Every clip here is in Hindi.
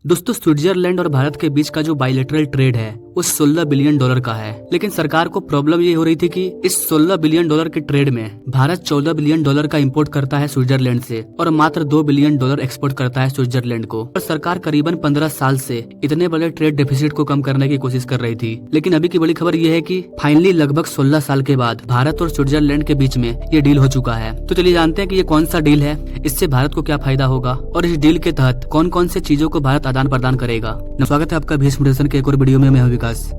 दोस्तों, स्विट्जरलैंड और भारत के बीच का जो बायलैटरल ट्रेड है वो 16 बिलियन डॉलर का है। लेकिन सरकार को प्रॉब्लम ये हो रही थी कि इस 16 बिलियन डॉलर के ट्रेड में भारत 14 बिलियन डॉलर का इंपोर्ट करता है स्विट्जरलैंड से और मात्र 2 बिलियन डॉलर एक्सपोर्ट करता है स्विट्जरलैंड को। और सरकार करीबन 15 साल से इतने बड़े ट्रेड डेफिसिट को कम करने की कोशिश कर रही थी। लेकिन अभी की बड़ी खबर ये है कि फाइनली लगभग 16 साल के बाद भारत और स्विट्जरलैंड के बीच में ये डील हो चुका है। तो चलिए जानते हैं कि ये कौन सा डील है, इससे भारत को क्या फायदा होगा और इस डील के तहत कौन कौन से चीजों को भारत आदान प्रदान करेगा। स्वागत है आपका भीष्म मोटिवेशन के एक और वीडियो में। मैं हूं विकास।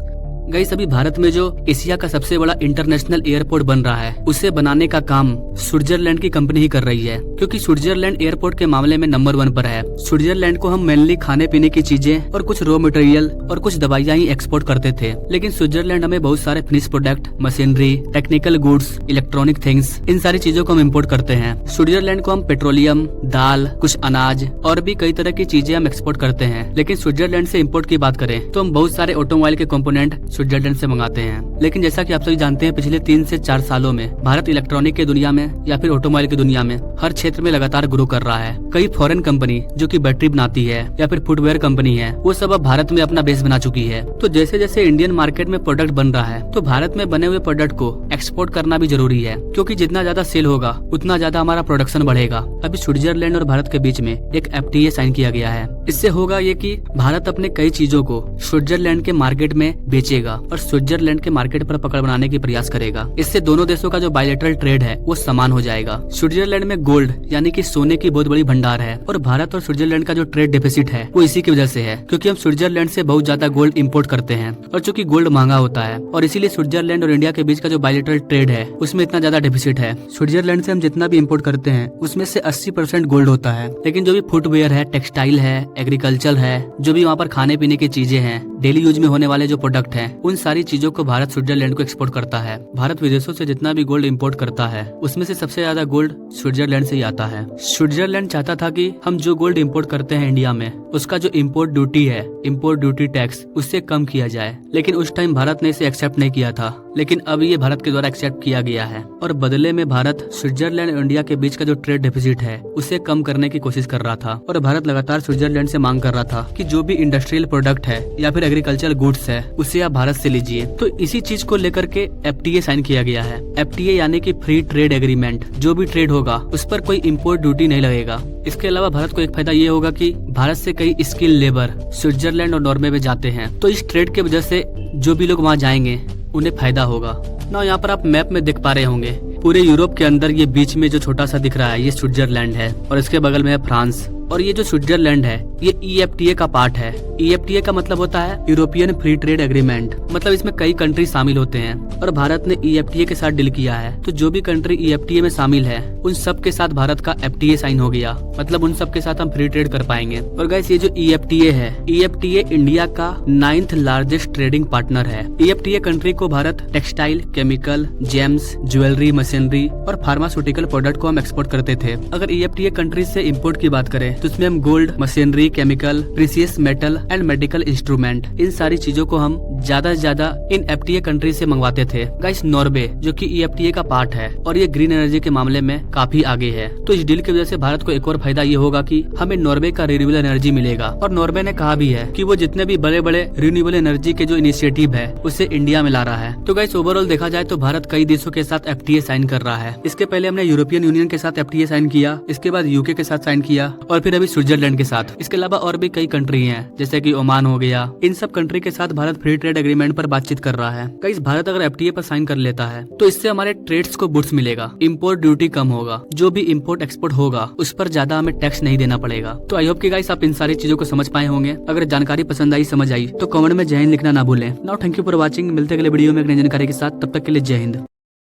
गाइस, अभी भारत में जो एशिया का सबसे बड़ा इंटरनेशनल एयरपोर्ट बन रहा है उसे बनाने का काम स्विट्जरलैंड की कंपनी ही कर रही है, क्योंकि स्विट्जरलैंड एयरपोर्ट के मामले में नंबर 1 पर है। स्विट्जरलैंड को हम मेनली खाने पीने की चीजें और कुछ रॉ मटेरियल और कुछ दवाइयां ही एक्सपोर्ट करते थे, लेकिन स्विट्जरलैंड हमें बहुत सारे finish product, machinery, technical goods, electronic things, इन सारी चीजों को हम इम्पोर्ट करते हैं। स्विट्जरलैंड को हम पेट्रोलियम, दाल, कुछ अनाज और भी कई तरह की चीजें हम एक्सपोर्ट करते हैं। लेकिन स्विट्जरलैंड से इम्पोर्ट की बात करें तो हम बहुत सारे ऑटोमोबाइल के कंपोनेंट स्विट्जरलैंड से मंगाते हैं। लेकिन जैसा कि आप सभी जानते हैं, पिछले 3 से 4 सालों में भारत इलेक्ट्रॉनिक के दुनिया में या फिर ऑटोमोबाइल की दुनिया में हर क्षेत्र में लगातार ग्रो कर रहा है। कई फॉरेन कंपनी जो कि बैटरी बनाती है या फिर फुटवेयर कंपनी है, वो सब अब भारत में अपना बेस बना चुकी है। तो जैसे जैसे इंडियन मार्केट में प्रोडक्ट बन रहा है तो भारत में बने हुए प्रोडक्ट को एक्सपोर्ट करना भी जरूरी है, क्योंकि जितना ज्यादा सेल होगा उतना ज्यादा हमारा प्रोडक्शन बढ़ेगा। अभी स्विट्जरलैंड और भारत के बीच में एक FTA साइन किया गया है। इससे होगा ये कि भारत अपने कई चीजों को स्विट्जरलैंड के मार्केट में बेचेगा और स्विट्जरलैंड के मार्केट पर पकड़ बनाने की प्रयास करेगा। इससे दोनों देशों का जो बायलैटरल ट्रेड है वो समान हो जाएगा। स्विट्जरलैंड में गोल्ड यानी कि सोने की बहुत बड़ी भंडार है और भारत और स्विट्जरलैंड का जो ट्रेड डेफिसिट है वो इसी की वजह से है, क्योंकि हम स्विट्जरलैंड से बहुत ज्यादा गोल्ड इंपोर्ट करते हैं और चूंकि गोल्ड महंगा होता है और इसीलिए स्विट्जरलैंड और इंडिया के बीच का जो बायलैटरल ट्रेड है उसमें इतना ज्यादा डेफिसिट है। स्विट्जरलैंड से हम जितना भी इम्पोर्ट करते हैं उसमें से 80% गोल्ड होता है, लेकिन जो भी फुटवेयर है, टेक्सटाइल है, एग्रीकल्चर है, जो भी वहाँ पर खाने पीने की चीजें हैं, डेली यूज में होने वाले जो प्रोडक्ट हैं, उन सारी चीजों को भारत स्विट्जरलैंड को एक्सपोर्ट करता है। भारत विदेशों से जितना भी गोल्ड इंपोर्ट करता है उसमें से सबसे ज्यादा गोल्ड स्विट्जरलैंड से ही आता है। स्विट्जरलैंड चाहता था कि हम जो गोल्ड इंपोर्ट करते हैं इंडिया में उसका जो इंपोर्ट ड्यूटी है, इंपोर्ट ड्यूटी टैक्स, उससे कम किया जाए, लेकिन उस टाइम भारत ने इसे एक्सेप्ट नहीं किया था। लेकिन अब ये भारत के द्वारा एक्सेप्ट किया गया है और बदले में भारत स्विट्जरलैंड और इंडिया के बीच का जो ट्रेड डेफिसिट है उसे कम करने की कोशिश कर रहा था। और भारत लगातार स्विट्जरलैंड से मांग कर रहा था कि जो भी इंडस्ट्रियल प्रोडक्ट है या फिर एग्रीकल्चर गुड्स है उसे आप भारत से लीजिए। तो इसी चीज को लेकर के FTA साइन किया गया है। FTA यानी कि फ्री ट्रेड एग्रीमेंट। जो भी ट्रेड होगा उस पर कोई इम्पोर्ट ड्यूटी नहीं लगेगा। इसके अलावा भारत को एक फायदा ये होगा कि भारत से कई स्किल लेबर स्विट्जरलैंड और नॉर्वे में जाते हैं, तो इस ट्रेड के वजह से जो भी लोग वहाँ जाएंगे उन्हें फायदा होगा ना। यहाँ पर आप मैप में देख पा रहे होंगे, पूरे यूरोप के अंदर ये बीच में जो छोटा सा दिख रहा है ये स्विट्जरलैंड है और इसके बगल में है फ्रांस। और ये जो स्विट्जरलैंड है ये EFTA का पार्ट है। EFTA का मतलब होता है यूरोपियन फ्री ट्रेड एग्रीमेंट, मतलब इसमें कई कंट्री शामिल होते हैं और भारत ने EFTA के साथ डील किया है। तो जो भी कंट्री EFTA में शामिल है उन सब के साथ भारत का FTA साइन हो गया, मतलब उन सब के साथ हम फ्री ट्रेड कर पाएंगे। और गाइस, ये जो EFTA है, EFTA इंडिया का 9th लार्जेस्ट ट्रेडिंग पार्टनर है। EFTA कंट्री को Bharat textile, chemical, James, jewellery, machinery और फार्मास्यूटिकल प्रोडक्ट को हम एक्सपोर्ट करते थे। अगर EFTA कंट्री से इम्पोर्ट की बात करें तो उसमें हम gold, machinery, chemical, precious metal and medical instrument, इन सारी चीजों को हम ज्यादा से ज्यादा इन FTA कंट्री से मंगवाते थे। गाइस, नॉर्वे जो कि EFTA का पार्ट है और ये ग्रीन एनर्जी के मामले में काफी आगे है। तो इस डील की वजह से भारत को एक और फायदा ये होगा कि हमें नॉर्वे का रिन्यूएबल एनर्जी मिलेगा। और नॉर्वे ने कहा भी है कि वो जितने भी बड़े बड़े रिन्यूएबल एनर्जी के जो इनिशिएटिव है उसे इंडिया में ला रहा है। तो गाइस, ओवरऑल देखा जाए तो भारत कई देशों के साथ FTA साइन कर रहा है। इसके पहले हमने यूरोपियन यूनियन के साथ FTA साइन किया, इसके बाद UK के साथ साइन किया और फिर अभी स्विट्जरलैंड के साथ। इसके अलावा और भी कई कंट्री हैं जैसे कि ओमान हो गया। इन सब कंट्री के साथ भारत फ्री ट्रेड एग्रीमेंट पर बातचीत कर रहा है। गाइस, भारत अगर FTA पर साइन कर लेता है तो इससे हमारे ट्रेड्स को बूस्ट मिलेगा, इंपोर्ट ड्यूटी कम होगा, जो भी इंपोर्ट एक्सपोर्ट होगा उस पर ज्यादा हमें टैक्स नहीं देना पड़ेगा। तो आई होप कि गाइस आप इन सारी चीजों को समझ पाए होंगे। अगर जानकारी पसंद आई, समझ आई तो कमेंट में जय हिंद लिखना ना भूलें। Now thank you for watching. मिलते अगले वीडियो में एक नई जानकारी के साथ, तब तक के लिए जय हिंद।